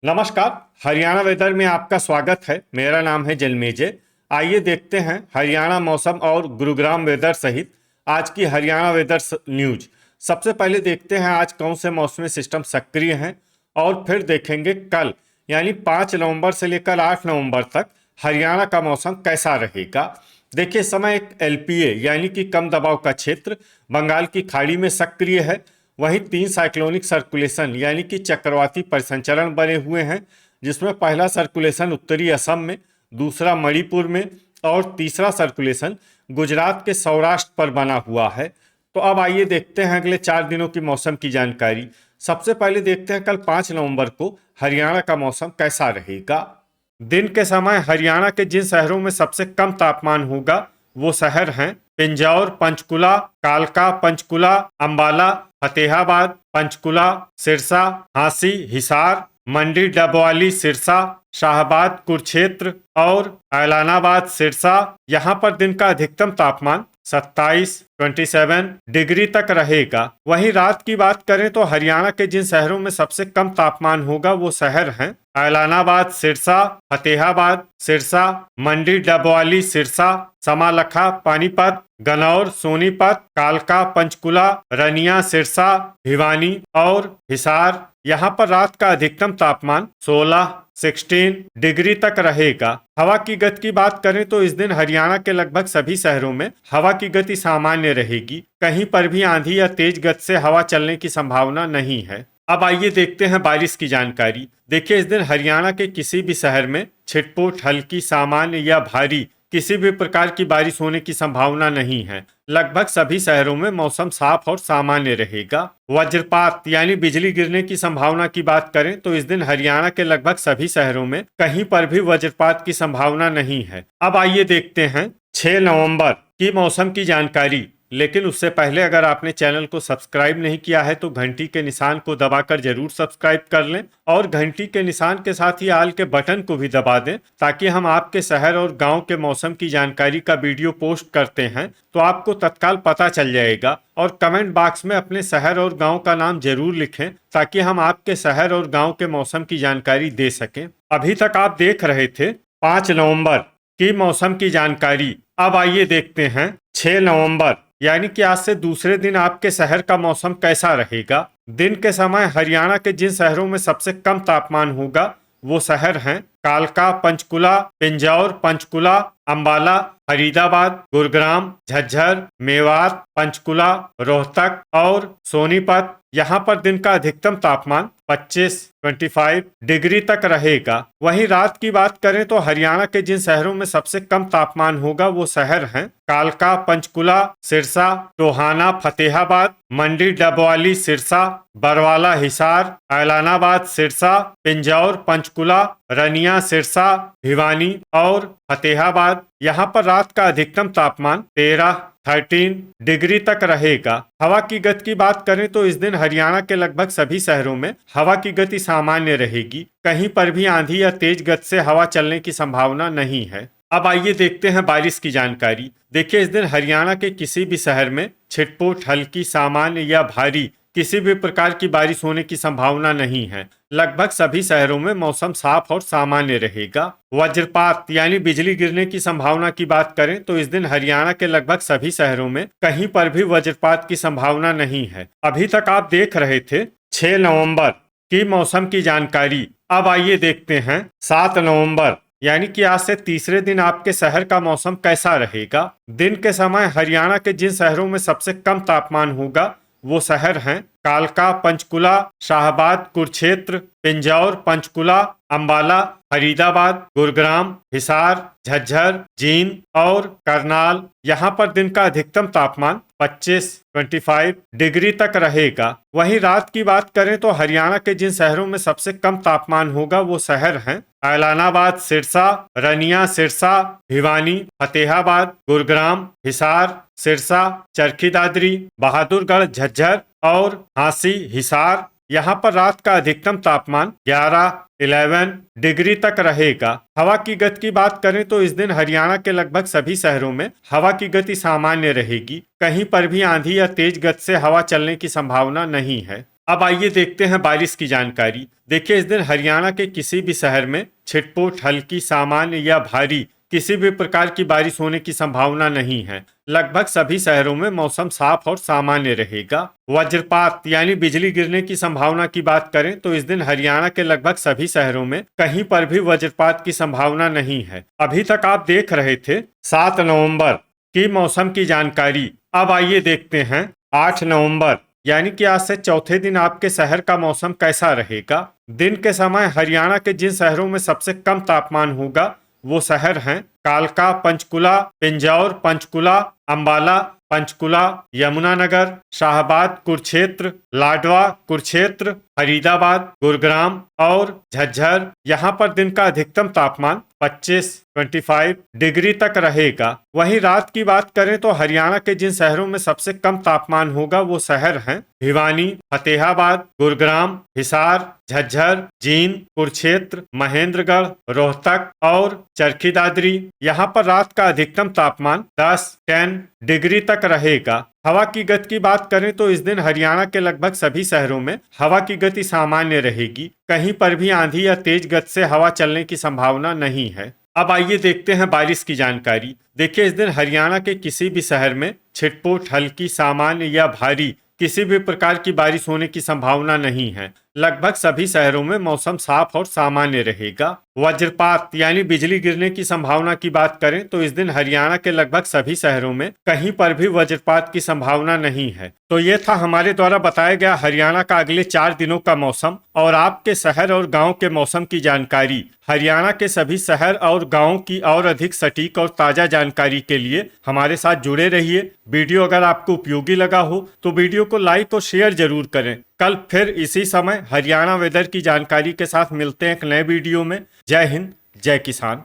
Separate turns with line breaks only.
नमस्कार। हरियाणा वेदर में आपका स्वागत है। मेरा नाम है जलमेजे। आइए देखते हैं हरियाणा मौसम और गुरुग्राम वेदर सहित आज की हरियाणा वेदर न्यूज। सबसे पहले देखते हैं आज कौन से मौसमी सिस्टम सक्रिय हैं और फिर देखेंगे कल यानी 5 नवंबर से लेकर 8 नवंबर तक हरियाणा का मौसम कैसा रहेगा। देखिए, इस समय एक एलपीए यानी कि कम दबाव का क्षेत्र बंगाल की खाड़ी में सक्रिय है। वहीं 3 साइक्लोनिक सर्कुलेशन यानी कि चक्रवाती परिसंचरण बने हुए हैं, जिसमें पहला सर्कुलेशन उत्तरी असम में, दूसरा मणिपुर में और तीसरा सर्कुलेशन गुजरात के सौराष्ट्र पर बना हुआ है। तो अब आइए देखते हैं अगले 4 दिनों की मौसम की जानकारी। सबसे पहले देखते हैं कल 5 नवंबर को हरियाणा का मौसम कैसा रहेगा। दिन के समय हरियाणा के जिन शहरों में सबसे कम तापमान होगा वो शहर हैं पिंजौर, पंचकुला, कालका, पंचकुला, अंबाला, फतेहाबाद, पंचकुला, सिरसा, झांसी, हिसार, मंडी, डबवाली, सिरसा, शाहबाद, कुरुक्षेत्र और ऐलानाबाद, सिरसा। यहाँ पर दिन का अधिकतम तापमान 27 डिग्री तक रहेगा। वहीं रात की बात करें तो हरियाणा के जिन शहरों में सबसे कम तापमान होगा वो शहर हैं ऐलानाबाद, सिरसा, फतेहाबाद, सिरसा, मंडी, डबवाली, सिरसा, समालखा, पानीपत, गनौर, सोनीपत, कालका, पंचकुला, रनिया, सिरसा, भिवानी और हिसार। यहाँ पर रात का अधिकतम तापमान 16 डिग्री तक रहेगा। हवा की गति की बात करें तो इस दिन हरियाणा के लगभग सभी शहरों में हवा की गति सामान्य रहेगी। कहीं पर भी आंधी या तेज गति से हवा चलने की संभावना नहीं है। अब आइए देखते हैं बारिश की जानकारी। देखिए, इस दिन हरियाणा के किसी भी शहर में छिटपुट, हल्की, सामान्य या भारी किसी भी प्रकार की बारिश होने की संभावना नहीं है। लगभग सभी शहरों में मौसम साफ और सामान्य रहेगा। वज्रपात यानी बिजली गिरने की संभावना की बात करें तो इस दिन हरियाणा के लगभग सभी शहरों में कहीं पर भी वज्रपात की संभावना नहीं है। अब आइए देखते हैं 6 नवंबर की मौसम की जानकारी। लेकिन उससे पहले अगर आपने चैनल को सब्सक्राइब नहीं किया है तो घंटी के निशान को दबाकर जरूर सब्सक्राइब कर लें और घंटी के निशान के साथ ही आल के बटन को भी दबा दें, ताकि हम आपके शहर और गांव के मौसम की जानकारी का वीडियो पोस्ट करते हैं तो आपको तत्काल पता चल जाएगा। और कमेंट बॉक्स में अपने शहर और गाँव का नाम जरूर लिखें ताकि हम आपके शहर और गाँव के मौसम की जानकारी दे सकें। अभी तक आप देख रहे थे 5 नवंबर की मौसम की जानकारी। अब आइए देखते हैं 6 नवंबर यानी कि आज से दूसरे दिन आपके शहर का मौसम कैसा रहेगा। दिन के समय हरियाणा के जिन शहरों में सबसे कम तापमान होगा वो शहर हैं कालका, पंचकुला, पिंजौर, पंचकुला, अंबाला, फरीदाबाद, गुरुग्राम, झज्जर, मेवात, पंचकुला, रोहतक और सोनीपत। यहाँ पर दिन का अधिकतम तापमान 25 डिग्री तक रहेगा। वहीं रात की बात करें तो हरियाणा के जिन शहरों में सबसे कम तापमान होगा वो शहर हैं कालका, पंचकुला, सिरसा, टोहाना, फतेहाबाद, मंडी, डबवाली, सिरसा, बरवाला, हिसार, ऐलानाबाद, सिरसा, पिंजौर, पंचकुला, रनिया, सिरसा, भिवानी और फतेहाबाद। यहाँ पर रात का अधिकतम तापमान 13 डिग्री तक रहेगा। हवा की गति की बात करें तो इस दिन हरियाणा के लगभग सभी शहरों में हवा की गति सामान्य रहेगी। कहीं पर भी आंधी या तेज गति से हवा चलने की संभावना नहीं है। अब आइए देखते हैं बारिश की जानकारी। देखिए, इस दिन हरियाणा के किसी भी शहर में छिटपुट, हल्की, सामान्य या भारी किसी भी प्रकार की बारिश होने की संभावना नहीं है। लगभग सभी शहरों में मौसम साफ और सामान्य रहेगा। वज्रपात यानी बिजली गिरने की संभावना की बात करें तो इस दिन हरियाणा के लगभग सभी शहरों में कहीं पर भी वज्रपात की संभावना नहीं है। अभी तक आप देख रहे थे 6 नवंबर की मौसम की जानकारी। अब आइए देखते हैं 7 नवंबर यानी कि आज से तीसरे दिन आपके शहर का मौसम कैसा रहेगा। दिन के समय हरियाणा के जिन शहरों में सबसे कम तापमान होगा वो शहर हैं कालका, पंचकुला, शाहबाद, कुरुक्षेत्र, पिंजौर, पंचकुला, अंबाला, फरीदाबाद, गुरुग्राम, हिसार, झज्जर, जींद और करनाल। यहाँ पर दिन का अधिकतम तापमान 25 डिग्री तक रहेगा। वहीं रात की बात करें तो हरियाणा के जिन शहरों में सबसे कम तापमान होगा वो शहर हैं ऐलानाबाद, सिरसा, रनिया, सिरसा, भिवानी, फतेहाबाद, गुरुग्राम, हिसार, सिरसा, चरखी दादरी, बहादुरगढ़, झज्जर और झांसी, हिसार। यहाँ पर रात का अधिकतम तापमान 11 डिग्री तक रहेगा। हवा की गति की बात करें तो इस दिन हरियाणा के लगभग सभी शहरों में हवा की गति सामान्य रहेगी। कहीं पर भी आंधी या तेज गति से हवा चलने की संभावना नहीं है। अब आइए देखते हैं बारिश की जानकारी। देखिए, इस दिन हरियाणा के किसी भी शहर में छिटपुट, हल्की, सामान्य या भारी किसी भी प्रकार की बारिश होने की संभावना नहीं है। लगभग सभी शहरों में मौसम साफ और सामान्य रहेगा। वज्रपात यानी बिजली गिरने की संभावना की बात करें तो इस दिन हरियाणा के लगभग सभी शहरों में कहीं पर भी वज्रपात की संभावना नहीं है। अभी तक आप देख रहे थे 7 नवंबर की मौसम की जानकारी। अब आइए देखते हैं 8 नवंबर यानी कि आज से चौथे दिन आपके शहर का मौसम कैसा रहेगा। दिन के समय हरियाणा के जिन शहरों में सबसे कम तापमान होगा वो शहर हैं कालका, पंचकुला, पिंजौर, पंचकुला, अंबाला, पंचकुला, यमुनानगर, शाहबाद, कुरुक्षेत्र, लाडवा, कुरुक्षेत्र, फरीदाबाद, गुरुग्राम और झज्जर। यहाँ पर दिन का अधिकतम तापमान 25 डिग्री तक रहेगा। वहीं रात की बात करें तो हरियाणा के जिन शहरों में सबसे कम तापमान होगा वो शहर हैं भिवानी, फतेहाबाद, गुरुग्राम, हिसार, झज्जर, जींद, कुरुक्षेत्र, महेंद्रगढ़, रोहतक और चरखी दादरी। यहाँ पर रात का अधिकतम तापमान 10 डिग्री तक रहेगा। हवा की गति की बात करें तो इस दिन हरियाणा के लगभग सभी शहरों में हवा की गति सामान्य रहेगी। कहीं पर भी आंधी या तेज गति से हवा चलने की संभावना नहीं है। अब आइए देखते हैं बारिश की जानकारी। देखिए, इस दिन हरियाणा के किसी भी शहर में छिटपुट, हल्की, सामान्य या भारी किसी भी प्रकार की बारिश होने की संभावना नहीं है। लगभग सभी शहरों में मौसम साफ और सामान्य रहेगा। वज्रपात यानी बिजली गिरने की संभावना की बात करें तो इस दिन हरियाणा के लगभग सभी शहरों में कहीं पर भी वज्रपात की संभावना नहीं है। तो ये था हमारे द्वारा बताया गया हरियाणा का अगले 4 दिनों का मौसम और आपके शहर और गांव के मौसम की जानकारी। हरियाणा के सभी शहर और गाँव की और अधिक सटीक और ताजा जानकारी के लिए हमारे साथ जुड़े रहिए। वीडियो अगर आपको उपयोगी लगा हो तो वीडियो को लाइक और शेयर जरूर करें। कल फिर इसी समय हरियाणा वेदर की जानकारी के साथ मिलते हैं एक नए वीडियो में। जय हिंद, जय किसान।